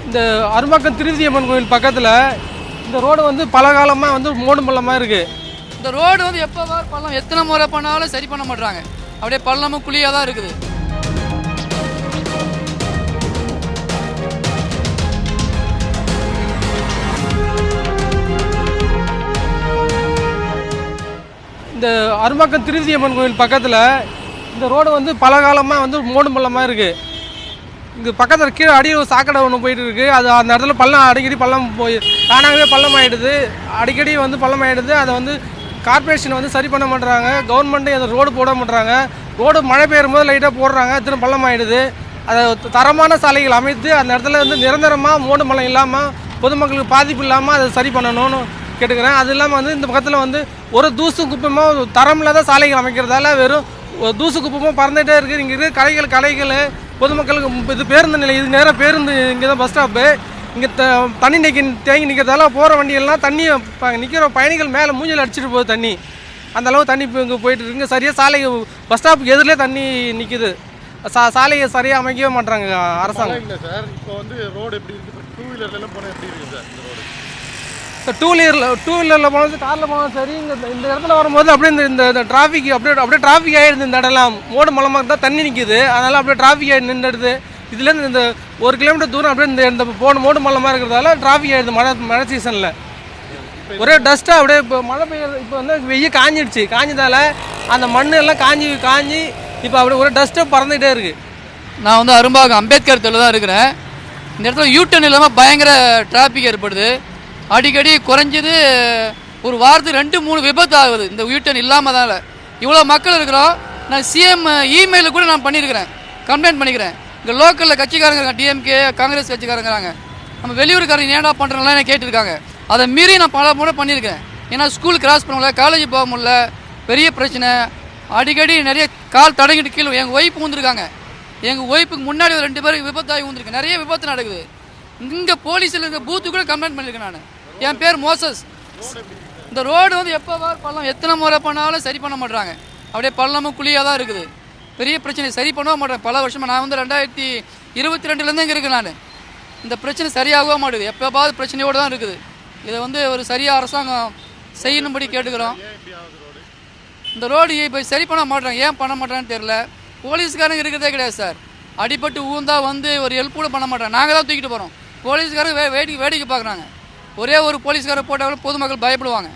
இந்த அரும்பாக்கம் திருவிதியம்மன் கோயில் பக்கத்தில் இந்த ரோடு வந்து பல காலமாக வந்து மோடும் பள்ளமாக இருக்குது. இந்த ரோடு வந்து எப்போ பள்ளம் எத்தனை முறை பண்ணாலும் சரி பண்ண மாட்டாங்க. அப்படியே பள்ளமும் குழியாக தான் இருக்குது. இந்த அரும்பாக்கம் திருவிதியம்மன் கோயில் பக்கத்தில் இந்த ரோடு வந்து பல காலமாக வந்து மோடும் பள்ளமாக இருக்குது. இங்கே பக்கத்தில் கீழே அடி சாக்கடை ஒன்று போயிட்டு இருக்குது. அது அந்த இடத்துல பள்ளம் அடிக்கடி பள்ளம் போய் தானாகவே பள்ளம் ஆகிடுது. அடிக்கடி வந்து பள்ளம் ஆகிடுது. அதை வந்து கார்பரேஷன் வந்து சரி பண்ண மாட்டுறாங்க. கவர்மெண்ட்டு அதை ரோடு போட மாட்டுறாங்க. ரோடு மழை பெய்யும் போது லைட்டாக போடுறாங்க, திரும்ப பள்ளம் ஆகிடுது. அதை தரமான சாலைகள் அமைத்து அந்த இடத்துல வந்து நிரந்தரமாக மோடு பள்ளம் இல்லாமல் பொதுமக்களுக்கு பாதிப்பு இல்லாமல் அதை சரி பண்ணணும்னு கேட்டுக்கிறேன். அது இல்லாமல் வந்து இந்த பக்கத்தில் வந்து ஒரு தூசு குப்பமாக தரம் இல்லாத சாலைகள் அமைக்கிறதால வெறும் தூசு குப்பமாக பறந்துகிட்டே இருக்குது. இங்கே இருக்கிற கடைகள் பொதுமக்களுக்கு இது பேருந்து நிலை, இது நேராக பேருந்து இங்கே தான் பஸ் ஸ்டாப்பு. இங்கே தண்ணி தேங்கி நிற்கிறதால போகிற வண்டிகள்லாம் தண்ணி நிற்கிற பயணிகள் மேலே மூஞ்சில் அடிச்சுட்டு போகுது தண்ணி. அந்தளவு தண்ணி இப்போ இங்கே போயிட்டு இருக்குங்க. சரியாக சாலை பஸ் ஸ்டாப்புக்கு எதிரிலே தண்ணி நிற்கிது. சாலையை சரியாக அமைக்கவே மாட்டாங்க அரசாங்கம். இல்லை சார், இப்போ வந்து ரோடு எப்படி இருக்குது? டூ வீலர்லாம் போனால் எப்படி இருக்குது சார் இந்த ரோடு? இப்போ டூ வீலரில் போனது, காரில் போனாலும் சரி. இந்த இடத்துல வரும்போது அப்படியே இந்த டிராஃபிக் அப்படியே டிராஃபிக் ஆகிடுது. இந்த இடம்லாம் மோடு மலமாக தான் தண்ணி நிற்கிது. அதனால் அப்படியே டிராஃபிக் ஆகி நின்றுடுது. இதுலேருந்து இந்த 1 கிலோமீட்டர் தூரம் அப்படியே இந்த மோடு மலமாக இருக்கிறதால டிராஃபிக் ஆகிடுது. மழை சீசனில் ஒரே டஸ்ட்டாக அப்படியே இப்போ மழை பெய்யுறது. இப்போ வந்து வெயில் காஞ்சதால் அந்த மண் எல்லாம் காஞ்சி இப்போ அப்படியே ஒரே டஸ்ட்டாக பறந்துகிட்டே இருக்குது. நான் வந்து அரும்பாக்கம் அம்பேத்கர் தெருவில் தான் இருக்கிறேன். இந்த இடத்துல யூட்டர்ன் இல்லாமல் பயங்கர டிராஃபிக் ஏற்படுது. அடிக்கடி குறைஞ்சது ஒரு வாரத்துக்கு 2-3 விபத்து ஆகுது இந்த யூட்டர்ன் இல்லாமல் தான். இவ்வளோ மக்கள் இருக்கிறோம். நான் சிஎம் இமெயிலில் கூட நான் பண்ணியிருக்கிறேன், கம்ப்ளைண்ட் பண்ணிக்கிறேன். இங்கே லோக்கலில் கட்சிக்காரங்க டிஎம்கே காங்கிரஸ் கட்சிக்காரங்கிறாங்க, நம்ம வெளியூருக்காரங்க ஏன்டா பண்ணுறோம்லாம் என்ன கேட்டிருக்காங்க. அதை மீறி நான் பல முறை பண்ணியிருக்கேன். ஏன்னா ஸ்கூல் கிராஸ் பண்ண முடியல, காலேஜ் போக முடியல, பெரிய பிரச்சனை. அடிக்கடி நிறைய கால் தடங்கிட்டு கீழே எங்கள் ஒய்ஃப் ஊந்துருக்காங்க. எங்கள் ஒய்ஃபுக்கு முன்னாடி ஒரு 2 பேருக்கு விபத்தாகி ஊந்துருக்கு. நிறைய விபத்து நடக்குது. இங்கே போலீஸில் இருக்க பூத்து கூட கம்ப்ளைண்ட் பண்ணியிருக்கேன் நான். என் பேர் மோசஸ். இந்த ரோடு வந்து எப்போ பள்ளம் எத்தனை முறை பண்ணாலும் சரி பண்ண மாட்டாங்க. அப்படியே பள்ளமும் குழியாக தான் இருக்குது. பெரிய பிரச்சனை சரி பண்ணவே மாட்டேன். பல வருஷமாக நான் வந்து 2022 இங்கே இருக்கேன். நான் இந்த பிரச்சனை சரியாகவே மாட்டேங்குது. எப்போவாவது பிரச்சனையோடு தான் இருக்குது. இதை வந்து ஒரு சரியாக அரசாங்கம் செய்யணும்படி கேட்டுக்கிறோம். இந்த ரோடு இப்போ சரி பண்ண மாட்டாங்க. ஏன் பண்ண மாட்டாங்கன்னு தெரியல. போலீஸ்காரங்க இருக்கிறதே கிடையாது சார். அடிபட்டு ஊந்தா வந்து ஒரு ஹெல்ப் கூட பண்ண மாட்டாங்க. நாங்கள் தான் தூக்கிட்டு போகிறோம். போலீஸ்காரங்க வேடிக்கை பார்க்குறாங்க. ஒரே ஒரு போலீஸ்காரர் போட்டாலும் பொதுமக்கள் பயப்படுவாங்க.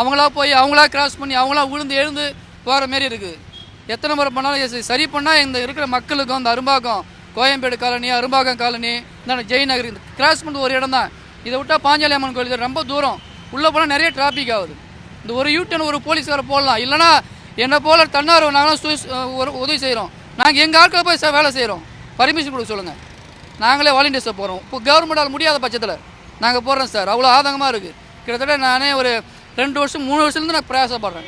அவங்களா போய் அவங்களா கிராஸ் பண்ணி அவங்களா எழுந்து போகிற மாரி இருக்குது. எத்தனை முறை பண்ணாலும் சரி பண்ணால் இந்த இருக்கிற மக்களுக்கும் இந்த அரும்பாக்கம் கோயம்பேடு காலனி, அரும்பாக்கம் காலனி, இந்த ஜெய் நகர் இந்த கிராஸ் பண்ணுறது ஒரு இடம் தான். இதை விட்டால் பாஞ்சாலி அம்மன் கோயில் ரொம்ப தூரம். உள்ளே போனால் நிறைய டிராஃபிக் ஆகுது. இந்த ஒரு யூட்டன் ஒரு போலீஸ்காரை போடலாம். இல்லைனா என்னை போல தன்னார்வம் நாங்களும் ஒரு உதவி செய்கிறோம். நாங்கள் எங்கள் ஆட்களை போய் வேலை செய்கிறோம். பர்மிஷன் கொடுக்க சொல்லுங்கள். நாங்களே வாலண்டியர்ஸை போகிறோம். இப்போ கவர்மெண்டால் முடியாத பட்சத்தில் நாங்கள் போடுறோம் சார். அவ்வளோ ஆதங்கமாக இருக்குது. கிட்டத்தட்ட நானே ஒரு 2 வருஷம் 3 வருஷத்துலேருந்து நான் பிரயாசப்படுறேன்.